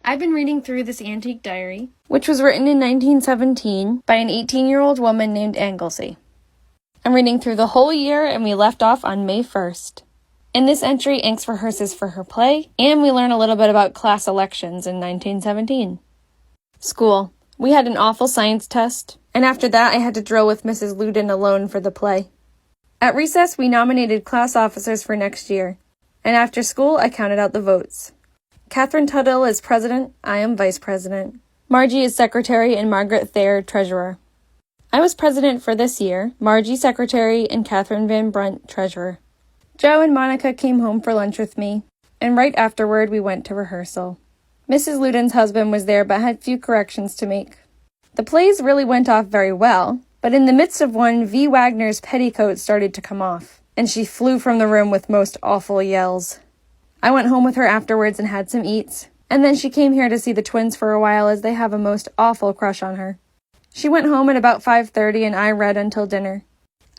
I've been reading through this antique diary, which was written in 1917 by an 18-year-old woman named Anglesey. I'm reading through the whole year, and we left off on May 1st. In this entry, Inks rehearses for her play, and we learn a little bit about class elections in 1917. School. We had an awful science test, and after that I had to drill with Mrs. Loudon alone for the play. At recess, we nominated class officers for next year, and after school I counted out the votes. Catherine Tuttle is president, I am vice president. Margie is secretary, and Margaret Thayer treasurer. I was president for this year, Margie secretary, and Catherine Van Brunt treasurer. Joe and Monica came home for lunch with me, and right afterward we went to rehearsal. Mrs. Loudon's husband was there but had few corrections to make. The plays really went off very well, but in the midst of one, V. Wagner's petticoat started to come off, and she flew from the room with most awful yells. I went home with her afterwards and had some eats, and then she came here to see the twins for a while as they have a most awful crush on her. She went home at about 5:30 and I read until dinner.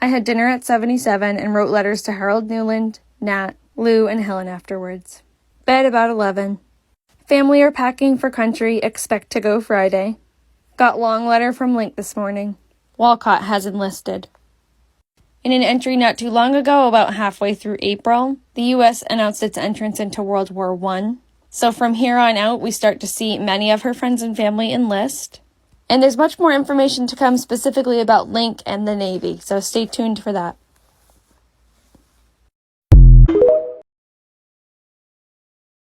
I had dinner at 77 and wrote letters to Harold Newland, Nat, Lou, and Helen afterwards. Bed about 11. Family are packing for country, expect to go Friday. Got long letter from Link this morning. Walcott has enlisted. In an entry not too long ago, about halfway through April, the U.S. announced its entrance into World War I. So from here on out, we start to see many of her friends and family enlist. And there's much more information to come specifically about Link and the Navy, so stay tuned for that.